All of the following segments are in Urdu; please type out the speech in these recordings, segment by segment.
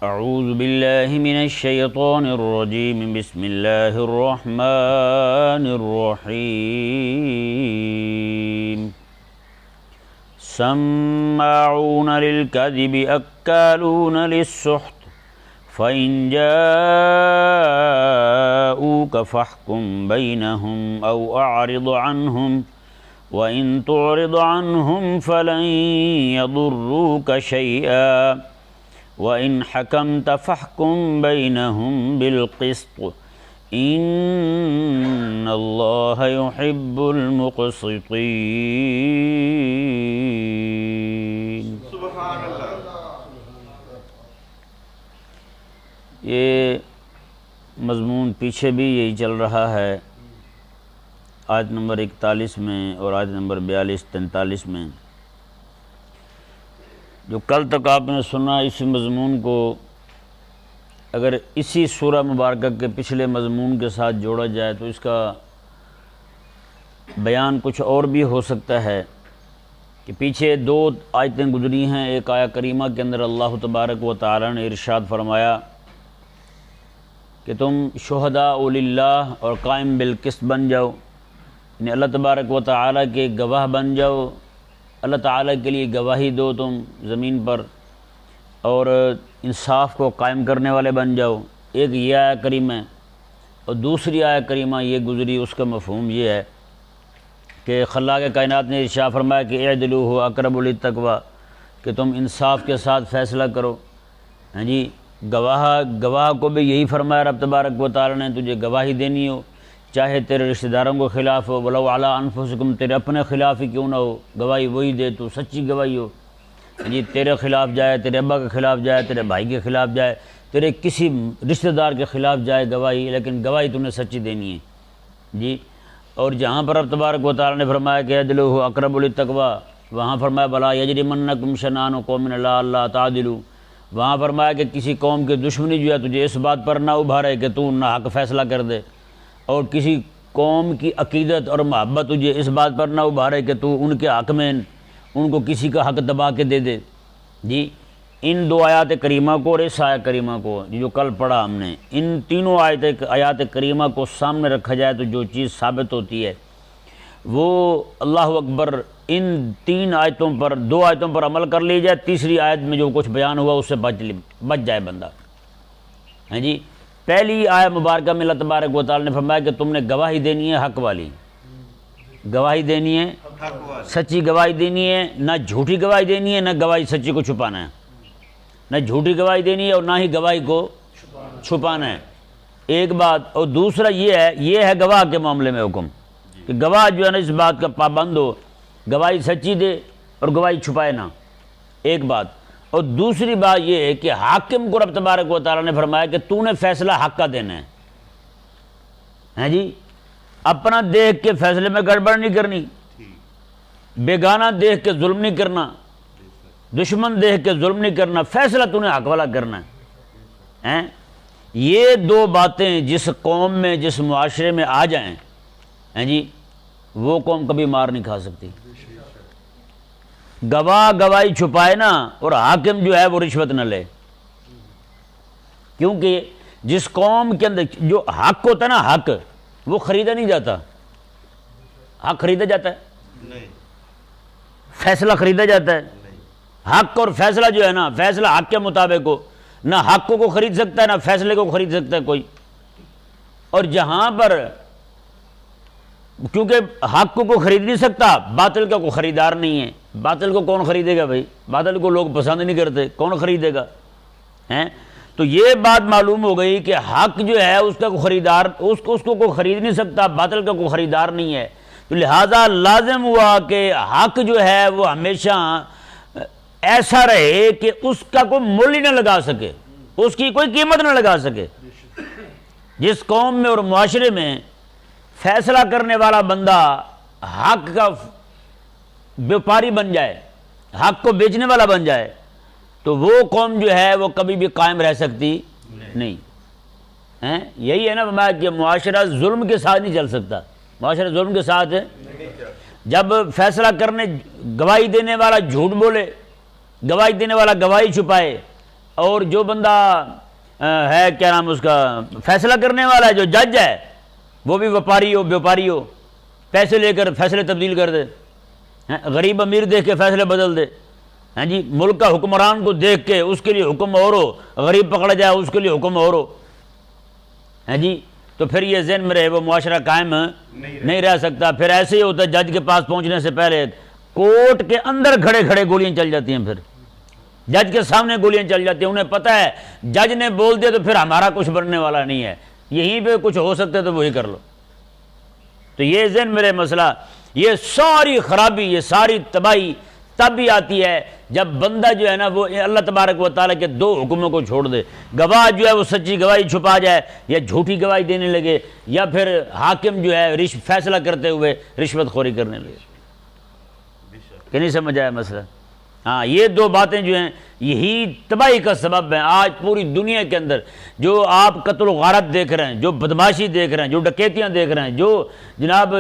اعوذ باللہ من الشیطان الرجیم بسم اللہ الرحمن الرحیم سماعون للکذب اکالون للسحت فإن جاءوك فاحكم بينهم أو أعرض عنهم وإن تعرض عنهم فلن يضروك شيئا وإن حكمت فاحكم بينهم بالقسط إن الله يحب المقسطين۔ سبحان اللہ۔ یہ مضمون پیچھے بھی یہی چل رہا ہے، آیت نمبر 41 میں اور آیت نمبر 42-43 میں۔ جو کل تک آپ نے سنا، اسی مضمون کو اگر اسی سورہ مبارکہ کے پچھلے مضمون کے ساتھ جوڑا جائے تو اس کا بیان کچھ اور بھی ہو سکتا ہے کہ پیچھے 2 آیتیں گزری ہیں۔ ایک آیہ کریمہ کے اندر اللہ تبارک و تعالی نے ارشاد فرمایا کہ تم شہداء للہ اور قائم بالقسط بن جاؤ، یعنی اللہ تبارک و تعالی کے گواہ بن جاؤ، اللہ تعالی کے لیے گواہی دو تم زمین پر، اور انصاف کو قائم کرنے والے بن جاؤ۔ ایک یہ آیہ کریمہ ہے، اور دوسری آیہ کریمہ یہ گزری، اس کا مفہوم یہ ہے کہ خلاق کائنات نے ارشاد فرمایا کہ اعدلوا هو اقرب للتقوی، کہ تم انصاف کے ساتھ فیصلہ کرو۔ ہاں جی، گواہ کو بھی یہی فرمایا رب تبارک و تعالی نے، تجھے گواہی دینی ہو چاہے تیرے رشتہ داروں کو خلاف ہو، ولو علی انفسکم، تیرے اپنے خلاف ہی کیوں نہ ہو، گواہی وہی دے تو سچی گواہی ہو۔ جی تیرے خلاف جائے، تیرے ابا کے خلاف جائے، تیرے بھائی کے خلاف جائے، تیرے کسی رشتہ دار کے خلاف جائے گواہی، لیکن گواہی تم نے سچی دینی ہے جی۔ اور جہاں پر رب تبارک و تعالی نے فرمایا کہ اعدلوا هو اقرب للتقوی، وہاں فرمایا بلا یجرمنکم شنآن قوم علی الا تعدلوا، وہاں فرمایا کہ کسی قوم کی دشمنی جو ہے تجھے اس بات پر نہ ابھارے کہ تو ناحق فیصلہ کر دے، اور کسی قوم کی عقیدت اور محبت تجھے اس بات پر نہ ابھارے کہ تو ان کے حق میں ان کو کسی کا حق دبا کے دے دے جی۔ ان 2 آیات کریمہ کو اور اس آیت کریمہ کو جو کل پڑھا ہم نے، ان تینوں آیات کریمہ کو سامنے رکھا جائے تو جو چیز ثابت ہوتی ہے وہ اللہ اکبر، ان 3 آیتوں پر 2 آیتوں پر عمل کر لی جائے، تیسری آیت میں جو کچھ بیان ہوا اس سے بچ جائے بندہ۔ ہاں جی، پہلی آیت مبارکہ میں اللہ تبارک و تعالی نے فرمایا کہ تم نے گواہی دینی ہے حق والی، گواہی دینی ہے سچی گواہی دینی ہے، نہ جھوٹی گواہی دینی ہے، نہ گواہی سچی کو چھپانا ہے، نہ جھوٹی گواہی دینی ہے اور نہ ہی گواہی کو چھپانا ہے، ایک بات۔ اور دوسرا یہ ہے گواہ کے معاملے میں حکم کہ گواہ جو ہے نا اس بات کا پابند ہو، گواہی سچی دے اور گواہی چھپائے نہ، ایک بات۔ اور دوسری بات یہ ہے کہ حاکم کو رب تبارک و تعالی نے فرمایا کہ تو نے فیصلہ حق کا دینا ہے، ہیں جی، اپنا دیکھ کے فیصلے میں گڑبڑ نہیں کرنی، بیگانہ دیکھ کے ظلم نہیں کرنا، دشمن دیکھ کے ظلم نہیں کرنا، فیصلہ تو نے حق والا کرنا ہے۔ یہ 2 باتیں جس قوم میں جس معاشرے میں آ جائیں ہیں جی، وہ قوم کبھی مار نہیں کھا سکتی۔ گواہی چھپائے نا، اور حاکم جو ہے وہ رشوت نہ لے، کیونکہ جس قوم کے اندر جو حق ہوتا ہے نا، حق وہ خریدا نہیں جاتا، حق خریدا جاتا ہے نہیں، فیصلہ خریدا جاتا ہے، حق اور فیصلہ جو ہے نا، فیصلہ حق کے مطابق ہو، نہ حق کو خرید سکتا ہے نہ فیصلے کو خرید سکتا ہے کوئی۔ اور جہاں پر کیونکہ حق کو کوئی خرید نہیں سکتا، باطل کا کوئی خریدار نہیں ہے، باطل کو کون خریدے گا بھائی، باطل کو لوگ پسند نہیں کرتے، کون خریدے گا ہیں؟ تو یہ بات معلوم ہو گئی کہ حق جو ہے اس کا کوئی خریدار، اس کو کوئی خرید نہیں سکتا، باطل کا کوئی خریدار نہیں ہے، تو لہٰذا لازم ہوا کہ حق جو ہے وہ ہمیشہ ایسا رہے کہ اس کا کوئی مول ہی نہ لگا سکے، اس کی کوئی قیمت نہ لگا سکے۔ جس قوم میں اور معاشرے میں فیصلہ کرنے والا بندہ حق کا بیوپاری بن جائے، حق کو بیچنے والا بن جائے، تو وہ قوم جو ہے وہ کبھی بھی قائم رہ سکتی نہیں۔ یہی ہے نا کہ معاشرہ ظلم کے ساتھ نہیں چل سکتا، معاشرہ ظلم کے ساتھ جب فیصلہ کرنے گواہی دینے والا جھوٹ بولے، گواہی دینے والا گواہی چھپائے اور جو بندہ ہے کیا نام اس کا فیصلہ کرنے والا ہے، جو جج ہے، وہ بھی ویپاری ہو، پیسے لے کر فیصلے تبدیل کر دے، غریب امیر دیکھ کے فیصلے بدل دے، ہاں جی، ملک کا حکمران کو دیکھ کے اس کے لیے حکم اور ہو، غریب پکڑا جائے اس کے لیے حکم اور ہو، ہاں جی، تو پھر یہ ذہن میں رہے وہ معاشرہ قائم نہیں رہ سکتا۔ پھر ایسے ہی ہوتا ہے جج کے پاس پہنچنے سے پہلے کورٹ کے اندر کھڑے کھڑے گولیاں چل جاتی ہیں، پھر جج کے سامنے گولیاں چل جاتی ہیں، انہیں پتہ ہے جج نے بول دیا تو پھر ہمارا کچھ بننے والا نہیں ہے، یہیں پہ کچھ ہو سکتا ہے تو وہی کر لو۔ تو یہ ذہن میرے مسئلہ، یہ ساری خرابی، یہ ساری تباہی تب بھی آتی ہے جب بندہ جو ہے نا وہ اللہ تبارک و تعالیٰ کے دو حکموں کو چھوڑ دے، گواہ جو ہے وہ سچی گواہی چھپا جائے یا جھوٹی گواہی دینے لگے، یا پھر حاکم جو ہے فیصلہ کرتے ہوئے رشوت خوری کرنے لگے۔ کہ نہیں سمجھ آیا مسئلہ؟ ہاں، یہ دو باتیں جو ہیں یہی تباہی کا سبب ہیں۔ آج پوری دنیا کے اندر جو آپ قتل و غارت دیکھ رہے ہیں، جو بدماشی دیکھ رہے ہیں، جو ڈکیتیاں دیکھ رہے ہیں، جو جناب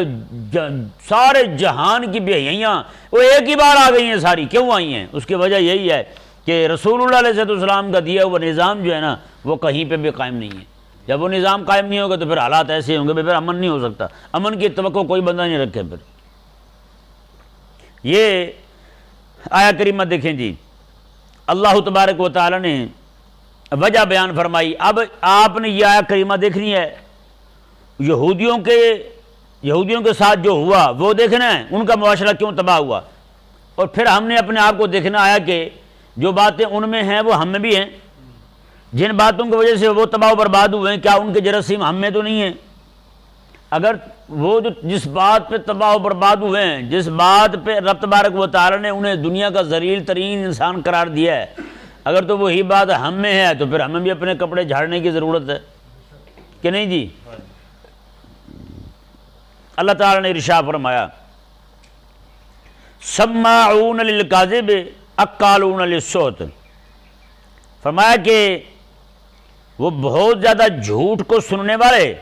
سارے جہان کی بے حیاں وہ ایک ہی بار آ گئی ہیں ساری۔ کیوں آئی ہیں؟ اس کی وجہ یہی ہے کہ رسول اللہ علیہ السلام کا دیا ہوا نظام جو ہے نا وہ کہیں پہ بھی قائم نہیں ہے۔ جب وہ نظام قائم نہیں ہوگا تو پھر حالات ایسے ہوں گے، پھر امن نہیں ہو سکتا، امن کی توقع کوئی بندہ نہیں رکھے۔ پھر یہ آیا کریمہ دیکھیں جی، اللہ تبارک و تعالیٰ نے وجہ بیان فرمائی۔ اب آپ نے یہ آیا کریمہ دیکھنی ہے، یہودیوں کے ساتھ جو ہوا وہ دیکھنا ہے، ان کا معاشرہ کیوں تباہ ہوا، اور پھر ہم نے اپنے آپ کو دیکھنا آیا کہ جو باتیں ان میں ہیں وہ ہم میں بھی ہیں، جن باتوں کی وجہ سے وہ تباہ و برباد ہوئے ہیں کیا ان کے جراثیم ہم میں تو نہیں ہیں؟ اگر وہ جس بات پہ تباہ و برباد ہوئے ہیں، جس بات پہ رب تبارک و تعالیٰ نے انہیں دنیا کا ذلیل ترین انسان قرار دیا ہے، اگر تو وہی بات ہم میں ہے تو پھر ہمیں بھی اپنے کپڑے جھاڑنے کی ضرورت ہے کہ نہیں جی؟ اللہ تعالیٰ نے ارشاد فرمایا سماعون للکاذب اکالون للسحت، فرمایا کہ وہ بہت زیادہ جھوٹ کو سننے والے،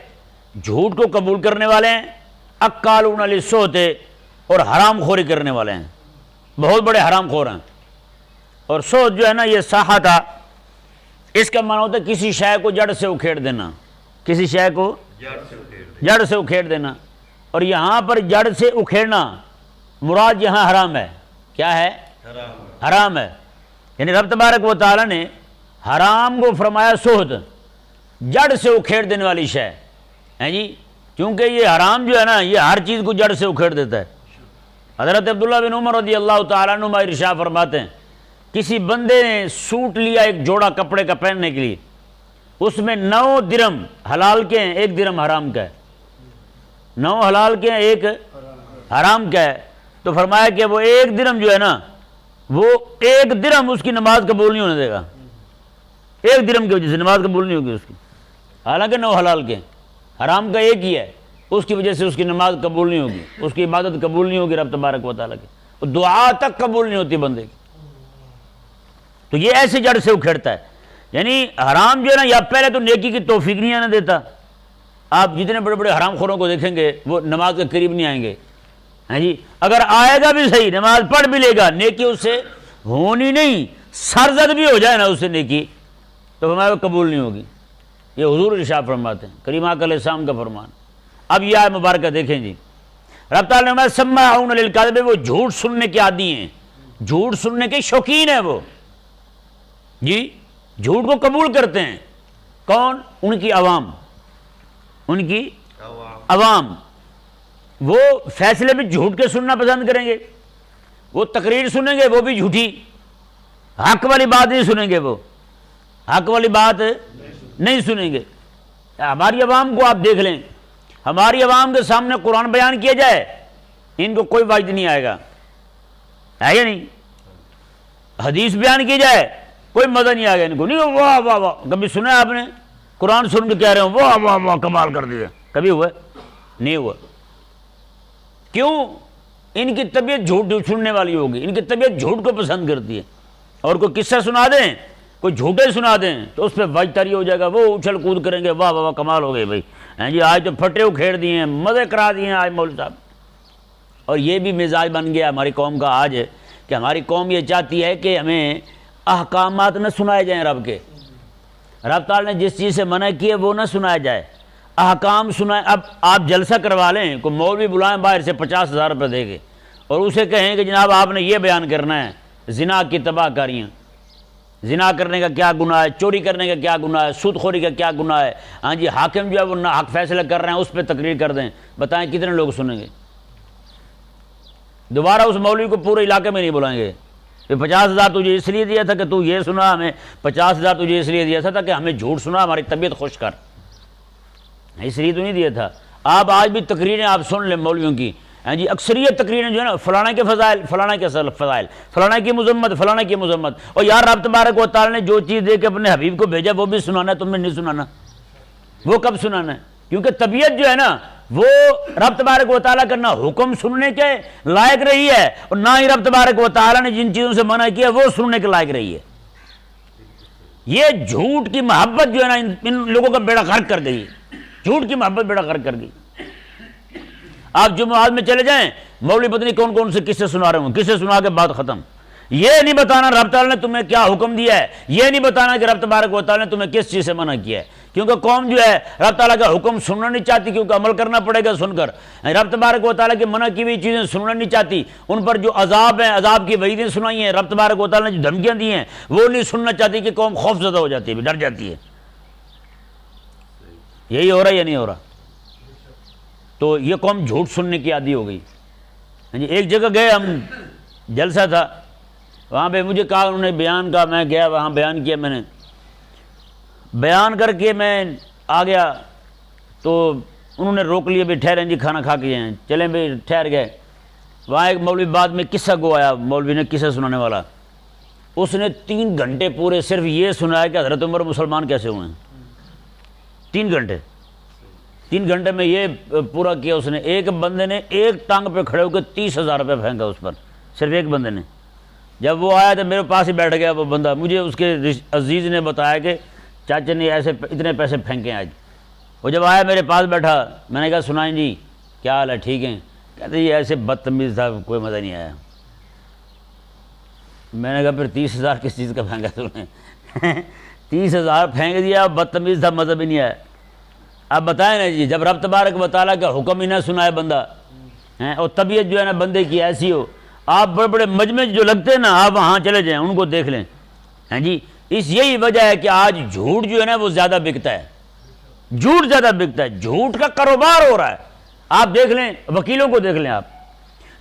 جھوٹ کو قبول کرنے والے ہیں، اکالون للسحت، اور حرام خوری کرنے والے ہیں، بہت بڑے حرام خور ہیں۔ اور سحت جو ہے نا یہ ساحہ تھا، اس کا معنی ہوتا ہے کسی شے کو جڑ سے اکھیڑ دینا، کسی شے کو جڑ سے اکھیڑ دینا، اور یہاں پر جڑ سے اکھیڑنا مراد یہاں حرام ہے۔ کیا ہے؟ حرام ہے، یعنی رب تبارک و تعالیٰ نے حرام کو فرمایا سحت، جڑ سے اکھیڑ دینے والی شے ہے جی، کیونکہ یہ حرام جو ہے نا یہ ہر چیز کو جڑ سے اکھیڑ دیتا ہے۔ حضرت عبداللہ بن عمر رضی اللہ تعالیٰ عنہما ارشاد فرماتے ہیں کسی بندے نے سوٹ لیا ایک جوڑا کپڑے کا پہننے کے لیے، اس میں 9 درہم حلال کے ہیں، 1 درہم حرام کا ہے، 9 حلال کے ہیں، 1 حرام کا ہے، تو فرمایا کہ وہ 1 درہم جو ہے نا وہ 1 درہم اس کی نماز قبول نہیں ہونے دے گا، 1 درہم کی وجہ سے نماز قبول نہیں ہوگی اس کی، حالانکہ 9 حلال کے ہیں، حرام کا 1 ہی ہے، اس کی وجہ سے اس کی نماز قبول نہیں ہوگی، اس کی عبادت قبول نہیں ہوگی رب تبارک و تعالیٰ کی، دعا تک قبول نہیں ہوتی بندے کی۔ تو یہ ایسے جڑ سے اکھیڑتا ہے، یعنی حرام جو ہے نا یا پہلے تو نیکی کی توفیق نہیں آنے دیتا، آپ جتنے بڑے بڑے حرام خوروں کو دیکھیں گے وہ نماز کے قریب نہیں آئیں گے، ہاں جی، اگر آئے گا بھی صحیح، نماز پڑھ بھی لے گا، نیکی اس سے ہونی نہیں، سرزد بھی ہو جائے نا اس سے نیکی تو ہمارے قبول نہیں ہوگی۔ یہ حضور ارشاد فرماتے ہیں، کریم آقا علیہ السلام کا فرمان۔ اب یہ آیت مبارکہ دیکھیں جی، رب تعالیٰ نے فرمایا سماعون للکاذب، وہ جھوٹ سننے کے عادی ہیں، جھوٹ سننے کے شوقین ہیں وہ جی، جھوٹ کو قبول کرتے ہیں۔ کون؟ ان کی عوام، ان کی عوام، وہ فیصلے بھی جھوٹ کے سننا پسند کریں گے، وہ تقریر سنیں گے وہ بھی جھوٹی، حق والی بات نہیں سنیں گے، وہ حق والی بات نہیں سنیں گے۔ ہماری عوام کو آپ دیکھ لیں، ہماری عوام کے سامنے قرآن بیان کیا جائے ان کو کوئی واجد نہیں آئے گا، ہے یا نہیں؟ حدیث بیان کی جائے کوئی مزہ نہیں آئے گا ان کو، نہیں واہ واہ واہ، کبھی سنا ہے آپ نے قرآن سن کے کہہ رہے ہوں واہ واہ واہ کمال کر دیا، کبھی ہوا؟ نہیں ہوا۔ کیوں؟ ان کی طبیعت جھوٹ سننے والی ہوگی، ان کی طبیعت جھوٹ کو پسند کرتی ہے، اور کوئی قصہ سنا دیں، کوئی جھوٹے سنا دیں تو اس پہ واج طاری ہو جائے گا، وہ اچھل کود کریں گے، واہ واہ واہ کمال ہو گئے بھائی، ہیں جی آج تو پھٹے اکھیڑ دیے ہیں، مزے کرا دیے ہیں آج مولوی صاحب۔ اور یہ بھی مزاج بن گیا ہماری قوم کا آج، کہ ہماری قوم یہ چاہتی ہے کہ ہمیں احکامات نہ سنائے جائیں رب کے، رب تعالیٰ نے جس چیز سے منع کی ہے وہ نہ سنایا جائے، احکام سنائیں۔ اب آپ جلسہ کروا لیں، کوئی مولوی بلائیں باہر سے 50,000 روپے دے کے، اور اسے کہیں کہ جناب آپ نے یہ بیان کرنا ہے زنا کی تباہ کاریاں، زنا کرنے کا کیا گناہ ہے، چوری کرنے کا کیا گناہ ہے، سود خوری کا کیا گناہ ہے، ہاں جی حاکم جو ہے وہ نہ حق فیصلہ کر رہے ہیں اس پہ تقریر کر دیں، بتائیں کتنے لوگ سنیں گے؟ دوبارہ اس مولوی کو پورے علاقے میں نہیں بلائیں گے کہ 50,000 تجھے اس لیے دیا تھا کہ تو یہ سنا، ہمیں 50,000 تجھے اس لیے دیا تھا کہ ہمیں جھوٹ سنا ہماری طبیعت خوش کر، اس لیے تو نہیں دیا تھا۔ آپ آج بھی تقریریں آپ سن لیں مولویوں کی، ہاں جی اکثریت تقریریں جو ہے نا فلانا کے فضائل، فلانا کے فضائل، فلانا کی مذمت، فلانا کی مذمت، اور یار رب تبارک و تعالیٰ نے جو چیز دے کے اپنے حبیب کو بھیجا وہ بھی سنانا ہے، تم نے نہیں سنانا، وہ کب سنانا ہے؟ کیونکہ طبیعت جو ہے نا وہ رب تبارک و تعالیٰ کا نہ حکم سننے کے لائق رہی ہے، اور نہ ہی رب تبارک و تعالیٰ نے جن چیزوں سے منع کیا وہ سننے کے لائق رہی ہے۔ یہ جھوٹ کی محبت جو ہے نا ان لوگوں کا بیڑا غرق کر گئی، جھوٹ کی محبت بیڑا غرق کر گئی۔ آپ جمعات میں چلے جائیں، مولوی پتہ نہیں کون کون سے قصے سنا رہے ہوں، قصے سنا کے بات ختم۔ یہ نہیں بتانا رب تعالیٰ نے تمہیں کیا حکم دیا ہے، یہ نہیں بتانا کہ رب تبارک و تعالیٰ نے تمہیں کس چیز سے منع کیا ہے، کیونکہ قوم جو ہے رب تعالیٰ کا حکم سننا نہیں چاہتی، کیونکہ عمل کرنا پڑے گا سن کر۔ رب تبارک و تعالیٰ کی منع کی ہوئی چیزیں سننا نہیں چاہتی، ان پر جو عذاب ہیں، عذاب کی وعیدیں سنائی ہیں، رب تبارک و تعالیٰ نے جو دھمکیاں دی ہیں وہ نہیں سننا چاہتی، کہ قوم خوف زدہ ہو جاتی ہے، ڈر جاتی ہے۔ یہی ہو رہا ہے یا نہیں ہو رہا؟ تو یہ قوم جھوٹ سننے کی عادی ہو گئی۔ ایک جگہ گئے ہم، جلسہ تھا، وہاں پہ مجھے کہا انہوں نے بیان کا، میں گیا وہاں بیان کیا، میں نے بیان کر کے میں آ گیا تو انہوں نے روک لیے، بھی ٹھہریں جی کھانا کھا کے ہیں، چلیں بھی ٹھہر گئے۔ وہاں ایک مولوی بعد میں قصہ گو آیا، مولوی نے قصہ سنانے والا، اس نے 3 گھنٹے پورے صرف یہ سنایا کہ حضرت عمر مسلمان کیسے ہوئے ہیں۔ 3 گھنٹے، 3 گھنٹے میں یہ پورا کیا اس نے۔ ایک بندے نے ایک ٹانگ پہ کھڑے ہو کے 30,000 روپے پھینکا اس پر، صرف ایک بندے نے۔ جب وہ آیا تو میرے پاس ہی بیٹھ گیا وہ بندہ، مجھے اس کے عزیز نے بتایا کہ چاچا نے ایسے اتنے پیسے پھینکے آج۔ وہ جب آیا میرے پاس بیٹھا، میں نے کہا سنائیں جی کیا حال ہے، ٹھیک ہیں؟ کہتے یہ ایسے بدتمیز تھا، کوئی مزہ نہیں آیا۔ میں نے کہا پھر 30,000 کس چیز کا پھینکا تم نے؟ 30,000 پھینک دیا، بدتمیز تھا، مزہ بھی نہیں آیا۔ اب بتائیں نا جی، جب رب تبارک و تعالیٰ کا حکم ہی نہ سنائے بندہ، اور طبیعت جو ہے نا بندے کی ایسی ہو، آپ بڑے بڑے مجمع جو لگتے ہیں نا، آپ وہاں چلے جائیں ان کو دیکھ لیں، ہیں جی اس یہی وجہ ہے کہ آج جھوٹ جو ہے نا وہ زیادہ بکتا ہے، جھوٹ زیادہ بکتا ہے، جھوٹ کا کاروبار ہو رہا ہے۔ آپ دیکھ لیں، وکیلوں کو دیکھ لیں، آپ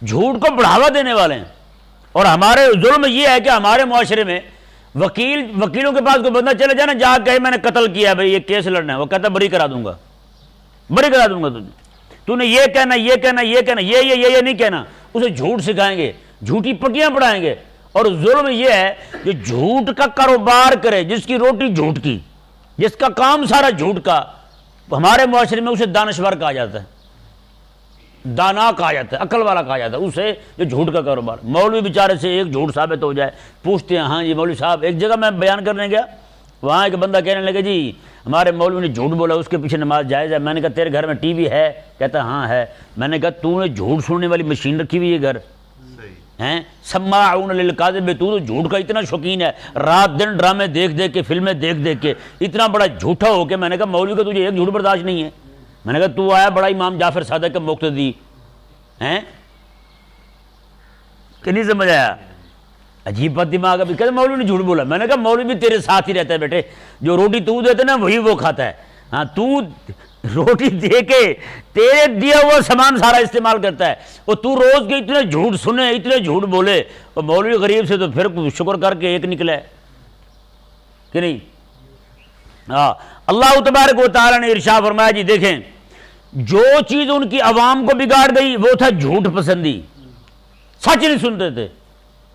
جھوٹ کو بڑھاوا دینے والے ہیں۔ اور ہمارے ظلم یہ ہے کہ ہمارے معاشرے میں وکیلوں کے پاس کوئی بندہ چلے جائے نا، جا کہ میں نے قتل کیا بھائی یہ کیس لڑنا ہے، وہ کہتا ہے بری کرا دوں گا، بری کرا دوں گا تجھے، تو نے یہ کہنا، یہ کہنا، یہ کہنا، یہ نہیں کہنا۔ اسے جھوٹ سکھائیں گے، جھوٹی پکیاں پڑھائیں گے۔ اور ظلم یہ ہے کہ جھوٹ کا کاروبار کرے، جس کی روٹی جھوٹ کی، جس کا کام سارا جھوٹ کا، ہمارے معاشرے میں اسے دانشور کہا جاتا ہے، دانا کہا جاتا ہے، عقل والا کہا جاتا ہے اسے جو جھوٹ کا کاروبار۔ مولوی بیچارے سے ایک جھوٹ ثابت ہو جائے، پوچھتے ہیں ہاں جی مولوی صاحب، ایک جگہ میں بیان کرنے گیا، وہاں ایک بندہ کہنے لگا جی ہمارے مولوی نے جھوٹ بولا، اس کے پیچھے نماز جائز ہے۔ میں نے کہا تیرے گھر میں ٹی وی ہے؟ کہتا ہاں ہے۔ میں نے کہا تو نے جھوٹ سننے والی مشین رکھی ہوئی ہے گھر ہیں؟ سماعون للکاذب، تو جھوٹ کا اتنا شوقین ہے، رات دن ڈرامے دیکھ دیکھ کے، فلمیں دیکھ دیکھ کے اتنا بڑا جھوٹا ہو کے۔ میں نے کہا مولوی کا تجھے ایک جھوٹ برداشت نہیں ہے؟ میں نے کہا تو آیا بڑا امام جعفر صادق کا مقتدی ہیں کہ نہیں سمجھ آیا؟ عجیب بات دماغ۔ ابھی کہتے مولوی نے جھوٹ بولا۔ میں نے کہا مولوی بھی تیرے ساتھ ہی رہتا ہے بیٹے، جو روٹی تو دیتے نا وہی وہ کھاتا ہے۔ ہاں تو روٹی دے کے تیرے دیا ہوا سامان سارا استعمال کرتا ہے، اور تو روز کے اتنے جھوٹ سنے، اتنے جھوٹ بولے، اور مولوی غریب سے تو پھر شکر کر کے ایک نکلا ہے کہ نہیں؟ ہاں اللہ تبارک و تعالیٰ نے ارشاد فرمایا جی دیکھیں، جو چیز ان کی عوام کو بگاڑ گئی وہ تھا جھوٹ پسندی، سچ نہیں سنتے تھے،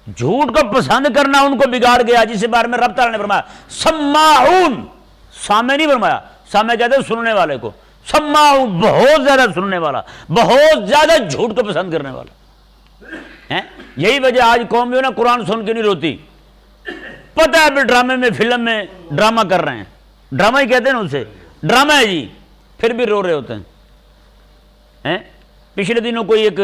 جھوٹ کو پسند کرنا ان کو بگاڑ گیا، جس بارے میں رب تعالیٰ نے فرمایا سماعون، سامع نہیں فرمایا، سامع کہتے ہیں سننے والے کو، سماعون بہت زیادہ سننے والا، بہت زیادہ جھوٹ کو پسند کرنے والا۔ یہی وجہ آج قوم جو ہے نا قرآن سن کے نہیں روتی، پتہ ہے پھر ڈرامے میں، فلم میں ڈرامہ کر رہے ہیں، ڈرامہ ہی کہتے ہیں نا اسے، ڈرامہ ہے جی، پھر بھی رو رہے ہوتے ہیں۔ پچھلے دنوں کوئی ایک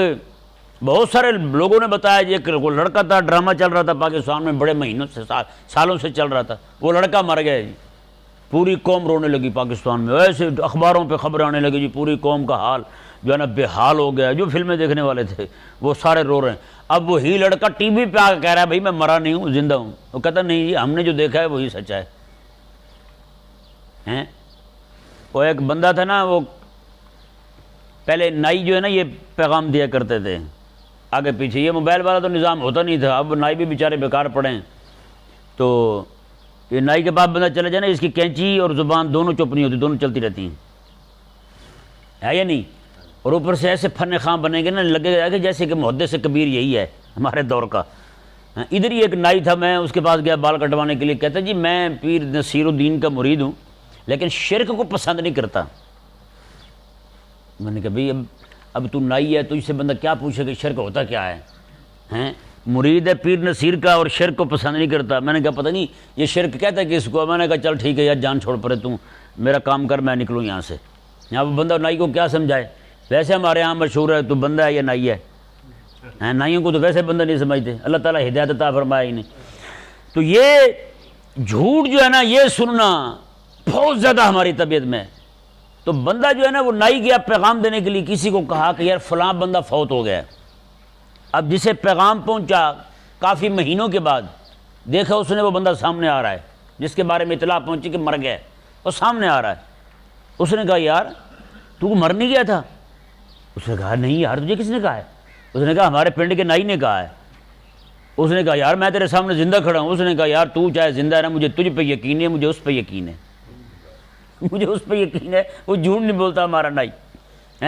بہت سارے لوگوں نے بتایا جی ایک لڑکا تھا، ڈرامہ چل رہا تھا پاکستان میں، بڑے مہینوں سے سالوں سے چل رہا تھا، وہ لڑکا مر گیا جی، پوری قوم رونے لگی پاکستان میں، ایسے اخباروں پہ خبریں آنے لگی جی پوری قوم کا حال جو ہے نا بے حال ہو گیا، جو فلمیں دیکھنے والے تھے وہ سارے رو رہے ہیں۔ اب وہی لڑکا ٹی وی پہ آ کے کہہ رہا ہے بھائی میں مرا نہیں ہوں، زندہ ہوں۔ وہ کہتا نہیں جی ہم نے جو دیکھا ہے وہی سچا ہے۔ وہ ایک بندہ تھا نا، وہ پہلے نائی جو ہے نا یہ پیغام دیا کرتے تھے آگے پیچھے، یہ موبائل والا تو نظام ہوتا نہیں تھا، اب نائی بھی بیچارے بیکار پڑے ہیں، تو یہ نائی کے بعد بندہ چلے جائے نا، اس کی کینچی اور زبان دونوں چپ نہیں ہوتی، دونوں چلتی رہتی ہیں، ہے یا نہیں؟ اور اوپر سے ایسے فن خواہ بنے گے نا، لگے گا کہ جیسے کہ محدث کبیر یہی ہے ہمارے دور کا۔ ادھر ہی ایک نائی تھا، میں اس کے پاس گیا بال کٹوانے کے لیے، کہتا جی میں پیر نصیر الدین کا مرید ہوں لیکن شرک کو پسند نہیں کرتا۔ میں نے کہا بھئی اب تو نائی ہے تو اس سے بندہ کیا پوچھے کہ شرک ہوتا کیا ہے؟ مرید ہے پیر نصیر کا اور شرک کو پسند نہیں کرتا۔ میں نے کہا پتہ نہیں یہ شرک کہتا ہے کہ اس کو؟ میں نے کہا چل ٹھیک ہے یار جان چھوڑ پڑے، تو میرا کام کر میں نکلوں یہاں سے۔ یہاں وہ بندہ نائی کو کیا سمجھائے؟ ویسے ہمارے یہاں مشہور ہے تو بندہ ہے یا نائی ہے، نائیوں کو تو ویسے بندہ نہیں سمجھتے، اللہ تعالیٰ ہدایت عطا فرمایا انہیں۔ تو یہ جھوٹ جو ہے نا یہ سننا بہت زیادہ ہماری طبیعت میں ہے۔ تو بندہ جو ہے نا وہ نائی گیا پیغام دینے کے لیے، کسی کو کہا کہ یار فلاں بندہ فوت ہو گیا۔ اب جسے پیغام پہنچا کافی مہینوں کے بعد دیکھا اس نے وہ بندہ سامنے آ رہا ہے جس کے بارے میں اطلاع پہنچی کہ مر گیا، وہ سامنے آ رہا ہے۔ اس نے کہا یار تو مر نہیں گیا تھا؟ اس نے کہا نہیں یار تجھے کس نے کہا ہے؟ اس نے کہا ہمارے پنڈ کے نائی نے کہا ہے۔ اس نے کہا یار میں تیرے سامنے زندہ کھڑا ہوں۔ اس نے کہا یار تو چاہے زندہ ہے نا، مجھے تجھ پہ یقین ہے، مجھے اس پہ یقین ہے، مجھے اس پہ یقین ہے، وہ جھوٹ نہیں بولتا ہمارا نائی۔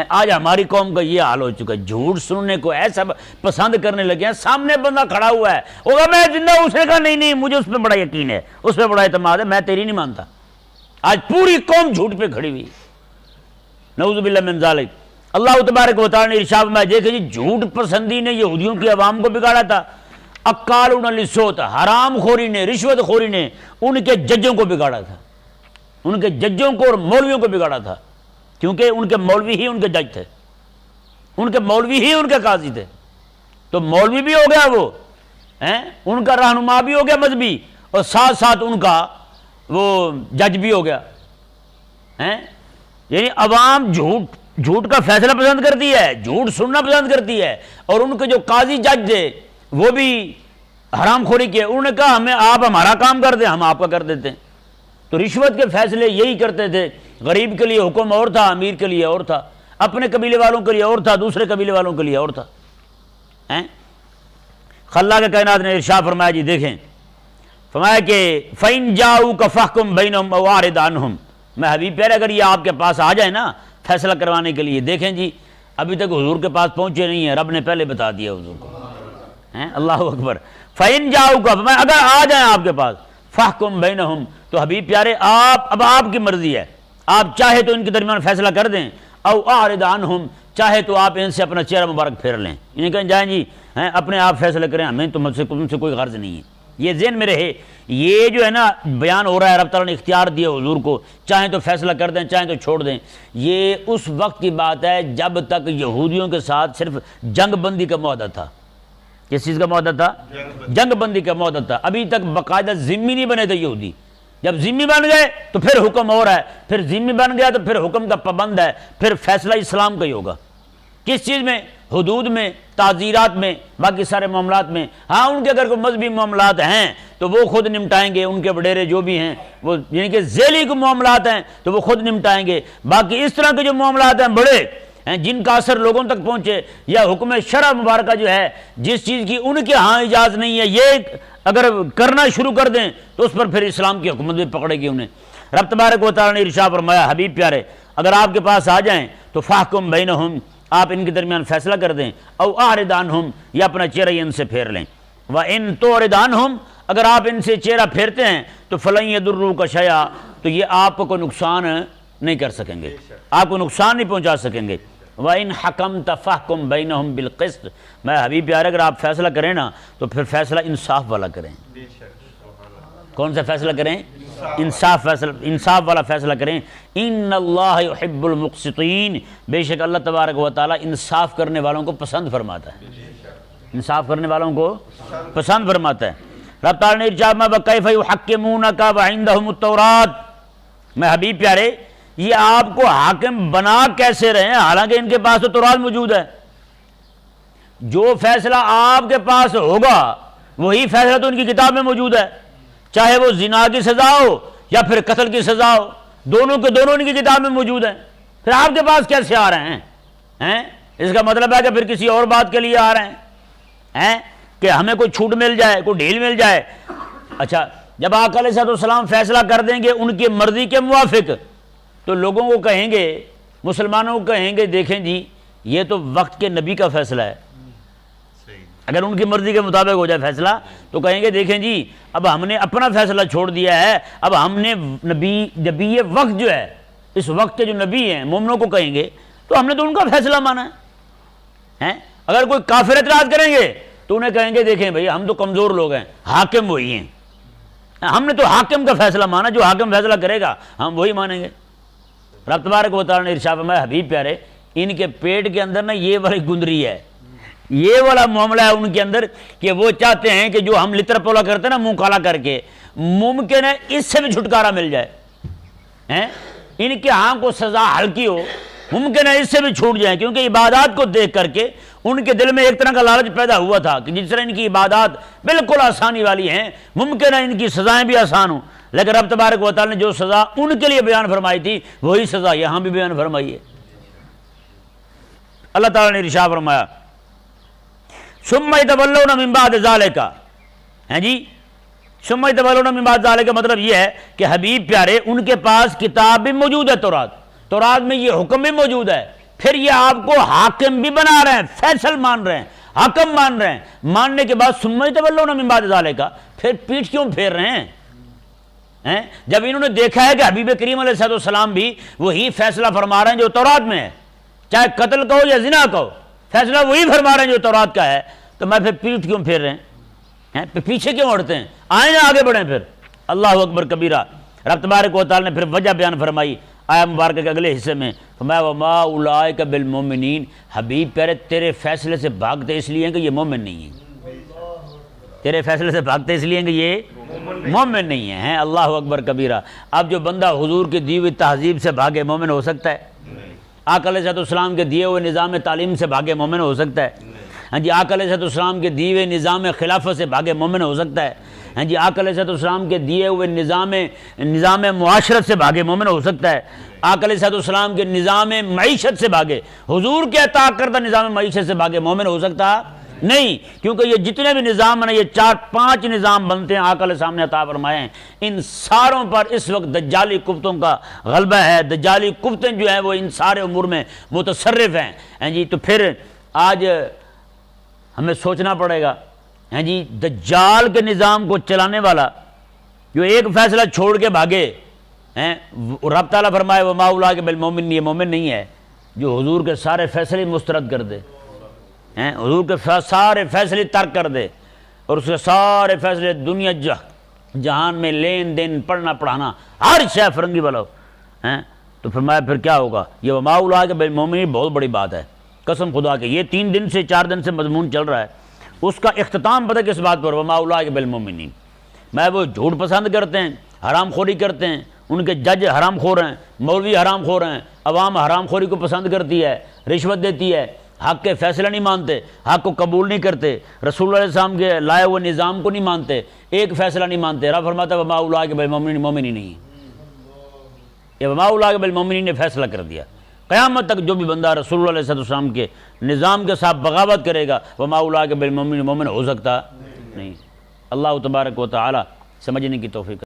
آج ہماری قوم کا یہ حال ہو چکا ہے، جھوٹ سننے کو ایسا پسند کرنے لگے ہیں۔ سامنے بندہ کھڑا ہوا ہے، وہ کہا میں زندہ ہوں، اس نے کہا نہیں نہیں مجھے اس پہ بڑا یقین ہے، اس پہ بڑا اعتماد ہے، میں تیری نہیں مانتا۔ آج پوری قوم جھوٹ پہ کھڑی ہوئی، نعوذ باللہ من ذالک۔ اللہ تبارک و تعالی نے ارشاد میں دیکھے جی جھوٹ پسندی نے یہودیوں کی عوام کو بگاڑا تھا، اکالون للسوت، حرام خوری نے، رشوت خوری نے ان کے ججوں کو بگاڑا تھا، ان کے ججوں کو اور مولویوں کو بگاڑا تھا، کیونکہ ان کے مولوی ہی ان کے جج تھے، ان کے مولوی ہی ان کے قاضی تھے۔ تو مولوی بھی ہو گیا وہ ان کا رہنما بھی ہو گیا مذہبی، اور ساتھ ساتھ ان کا وہ جج بھی ہو گیا۔ یعنی عوام جھوٹ کا فیصلہ پسند کرتی ہے، جھوٹ سننا پسند کرتی ہے، اور ان کے جو قاضی جج تھے وہ بھی حرام خوری کیے، انہوں نے کہا ہمیں آپ ہمارا کام کر دیں، ہم آپ کا کر دیتے ہیں۔ تو رشوت کے فیصلے یہی کرتے تھے، غریب کے لیے حکم اور تھا، امیر کے لیے اور تھا، اپنے قبیلے والوں کے لیے اور تھا، دوسرے قبیلے والوں کے لیے اور تھا۔ خلاق کائنات نے ارشاد فرمایا جی دیکھیں، فرمایا کہ فَإِن جَاءُوكَ فَاحْكُم بَيْنَهُمْ أَوْ أَعْرِضْ عَنْهُمْ۔ میں حبیب پیارے اگر یہ آپ کے پاس آ جائے نا فیصلہ کروانے کے لیے، دیکھیں جی ابھی تک حضور کے پاس پہنچے نہیں ہیں، رب نے پہلے بتا دیا حضور کو۔ اللہ اکبر۔ فَإِن جَاءُوكَ، اگر آ جائیں آپ کے پاس، فَاحْكُم بَيْنَهُمْ، تو حبیب پیارے اب آپ کی مرضی ہے، آپ چاہے تو ان کے درمیان فیصلہ کر دیں، او اعرض عنہم، چاہے تو آپ ان سے اپنا چہرہ مبارک پھیر لیں، انہیں کہیں جائیں جی اپنے آپ فیصلہ کریں، ہمیں تم سے کوئی غرض نہیں ہے۔ یہ ذہن میں رہے، یہ جو ہے نا بیان ہو رہا ہے، رب تعالیٰ نے اختیار دیا حضور کو، چاہیں تو فیصلہ کر دیں چاہیں تو چھوڑ دیں۔ یہ اس وقت کی بات ہے جب تک یہودیوں کے ساتھ صرف جنگ بندی کا معاہدہ تھا۔ کس چیز کا معاہدہ تھا؟ جنگ بندی کا معاہدہ تھا۔ ابھی تک باقاعدہ ذمہ نہیں بنے تھے یہودی، جب ذمہ بن گئے تو پھر حکم اور ہے، پھر ذمہ بن گیا تو پھر حکم کا پابند ہے، پھر فیصلہ اسلام کا ہی ہوگا۔ کس چیز میں؟ حدود میں، تعزیرات میں، باقی سارے معاملات میں۔ ہاں ان کے اگر کوئی مذہبی معاملات ہیں تو وہ خود نمٹائیں گے، ان کے وڈیرے جو بھی ہیں وہ، یعنی کہ ذیلی کو معاملات ہیں تو وہ خود نمٹائیں گے۔ باقی اس طرح کے جو معاملات ہیں بڑے جن کا اثر لوگوں تک پہنچے، یا حکم شرع مبارکہ جو ہے جس چیز کی ان کے ہاں اجازت نہیں ہے، یہ اگر کرنا شروع کر دیں تو اس پر پھر اسلام کی حکومت بھی پکڑے گی انہیں۔ رب تبارک و تعالیٰ نے ارشاد فرمایا حبیب پیارے اگر آپ کے پاس آ جائیں تو فاحکم بینہم، آپ ان کے درمیان فیصلہ کر دیں، او اعرض عنہم، یا اپنا چہرہ ہی ان سے پھیر لیں۔ وَإِن تُعْرِضْ عَنْهُمْ، اگر آپ ان سے چہرہ پھیرتے ہیں تو فَلَن يَضُرُّوكَ شَيْئًا، تو یہ آپ کو کوئی نقصان نہیں کر سکیں گے، آپ کو نقصان نہیں پہنچا سکیں گے۔ وَإِنْ حَكَمْتَ فَاحْكُمْ بَيْنَهُمْ بِالْقِسْطِ، میں حبیب پیارے اگر آپ فیصلہ کریں نا تو پھر فیصلہ انصاف والا کریں۔ کون سا فیصلہ کریں؟ انصاف والا فیصلہ کریں۔ ان اللہ یحب المقسطین، بے شک اللہ تبارک و تعالیٰ انصاف کرنے والوں کو پسند فرماتا ہے، انصاف کرنے والوں کو پسند فرماتا ہے۔ رب تعالیٰ نے ارشاد میں وَكَيْفَ يُحَكِّمُونَكَ وَعِندَهُمُ التَّوْرَاۃ، میں حبیب پیارے یہ آپ کو حاکم بنا کیسے رہے ہیں حالانکہ ان کے پاس تو تورات موجود ہے۔ جو فیصلہ آپ کے پاس ہوگا وہی فیصلہ تو ان کی کتاب میں موجود ہے، چاہے وہ زنا کی سزا ہو یا پھر قتل کی سزا ہو، دونوں کے دونوں ان کی کتاب میں موجود ہیں۔ پھر آپ کے پاس کیسے آ رہے ہیں؟ اس کا مطلب ہے کہ پھر کسی اور بات کے لیے آ رہے ہیں کہ ہمیں کوئی چھوٹ مل جائے، کوئی ڈھیل مل جائے۔ اچھا، جب آقا علیہ الصلوۃ والسلام فیصلہ کر دیں گے ان کی مرضی کے موافق تو لوگوں کو کہیں گے، مسلمانوں کو کہیں گے دیکھیں جی یہ تو وقت کے نبی کا فیصلہ ہے۔ اگر ان کی مرضی کے مطابق ہو جائے فیصلہ تو کہیں گے دیکھیں جی اب ہم نے اپنا فیصلہ چھوڑ دیا ہے، اب ہم نے نبی وقت جو ہے، اس وقت کے جو نبی ہیں مومنوں کو کہیں گے تو ہم نے تو ان کا فیصلہ مانا ہے۔ اگر کوئی کافر اعتراض کریں گے تو انہیں کہیں گے دیکھیں بھائی ہم تو کمزور لوگ ہیں، حاکم وہی ہیں، ہم نے تو حاکم کا فیصلہ مانا، جو حاکم فیصلہ کرے گا ہم وہی مانیں گے۔ رب تبارک و تعالیٰ نے ارشاد فرمایا حبیب پیارے ان کے پیٹ کے اندر نا یہ والی گندری ہے، یہ والا معاملہ ہے ان کے اندر کہ وہ چاہتے ہیں کہ جو ہم لتر پولا کرتے ہیں نا منہ کالا کر کے، ممکن ہے اس سے بھی چھٹکارا مل جائے، ان کے ہاں کو سزا ہلکی ہو، ممکن ہے اس سے بھی چھوٹ جائیں، کیونکہ عبادات کو دیکھ کر کے ان کے دل میں ایک طرح کا لالچ پیدا ہوا تھا کہ جس طرح ان کی عبادات بالکل آسانی والی ہیں، ممکن ہے ان کی سزائیں بھی آسان ہوں، لیکن رب تبارک و تعالیٰ نے جو سزا ان کے لیے بیان فرمائی تھی وہی سزا یہاں بھی بیان فرمائی ہے۔ اللہ تعالیٰ نے ارشاد فرمایا ثم يتولون من بعد ذلك، جی ثم يتولون من بعد ذلك کا مطلب یہ ہے کہ حبیب پیارے ان کے پاس کتاب بھی موجود ہے، تورات میں یہ حکم بھی موجود ہے، پھر یہ آپ کو حاکم بھی بنا رہے ہیں، فیصل مان رہے ہیں، حاکم مان رہے ہیں، ماننے کے بعد ثم يتولون من بعد ذلك پھر پیٹھ کیوں پھیر رہے ہیں؟ جب انہوں نے دیکھا ہے کہ حبیب کریم علیہ السلام بھی وہی فیصلہ فرما رہے ہیں جو تورات میں ہے، چاہے قتل کہو یا زنا کہو، فیصلہ وہی فرما رہے ہیں جو تورات کا ہے، تو میں پھر پیٹھ کیوں پھیر رہے ہیں؟ پیچھے کیوں اڑتے ہیں؟ آئیں نا آگے بڑھیں۔ پھر اللہ اکبر کبیرہ، رب تبارک و تعالیٰ نے پھر وجہ بیان فرمائی آیا مبارکہ کے اگلے حصے میں، فرمایا وما اولئک بالمؤمنین، حبیب پیارے تیرے فیصلے سے بھاگتے اس لیے ہیں کہ یہ مومن نہیں ہیں، تیرے فیصلے سے بھاگتے اس لیے ہیں کہ یہ مومن نہیں ہیں۔ اللہ اکبر کبیرہ۔ اب جو بندہ حضور کی دی ہوئی تہذیب سے بھاگے مومن ہو سکتا ہے؟ آقا علیہ السلام کے دیے ہوئے نظام تعلیم سے بھاگے مومن ہو سکتا ہے؟ ہاں جی آقا علیہ السلام کے دیے ہوئے نظام خلافت سے بھاگے مومن ہو سکتا ہے؟ ہاں جی آقا علیہ السلام کے دیے ہوئے نظام معاشرت سے بھاگے مومن ہو سکتا ہے؟ آقا علیہ السلام کے نظام معیشت سے بھاگے، حضور کے عطا کردہ نظام معیشت سے بھاگے مومن ہو سکتا نہیں، کیونکہ یہ جتنے بھی نظام ہیں، یہ 4-5 نظام بنتے ہیں آقا علیہ السلام نے عطا فرمائے ہیں، ان ساروں پر اس وقت دجالی کفتوں کا غلبہ ہے، دجالی کفتیں جو ہیں وہ ان سارے امور میں متصرف ہیں۔ ہیں جی تو پھر آج ہمیں سوچنا پڑے گا، ہیں جی دجال کے نظام کو چلانے والا جو ایک فیصلہ چھوڑ کے بھاگے ہیں، رب تعالیٰ فرمائے وما اولئک بالمؤمنین، یہ مومن نہیں ہے جو حضور کے سارے فیصلے مسترد کر دے، حضور کے سارے فیصلے ترک کر دے اور اس کے سارے فیصلے دنیا جہان میں لین دین پڑھنا پڑھانا ہر شے فرنگی والا ہو، تو فرمایا پھر کیا ہوگا؟ یہ وما اولئک بالمؤمنین بہت بڑی بات ہے، قسم خدا کے یہ 3 دن سے 4 دن سے مضمون چل رہا ہے، اس کا اختتام پتہ کس بات پر؟ وما اولئک بالمؤمنین۔ میں وہ جھوٹ پسند کرتے ہیں، حرام خوری کرتے ہیں، ان کے جج حرام خور ہیں، مولوی حرام خور ہیں، عوام حرام خوری کو پسند کرتی ہے، رشوت دیتی ہے، حق کے فیصلہ نہیں مانتے، حق کو قبول نہیں کرتے، رسول اللہ علیہ السلام کے لائے ہوئے نظام کو نہیں مانتے، ایک فیصلہ نہیں مانتے۔ رب فرماتا ہے وما اولئک بالمؤمنین، مومن ہی نہیں، یہ وما اولئک بالمؤمنین نے فیصلہ کر دیا۔ قیامت تک جو بھی بندہ رسول اللہ علیہ السلام کے نظام کے ساتھ بغاوت کرے گا وما اولئک بالمؤمنین، مومن ہو سکتا نہیں۔ اللہ تبارک و تعالی سمجھنے کی توفیق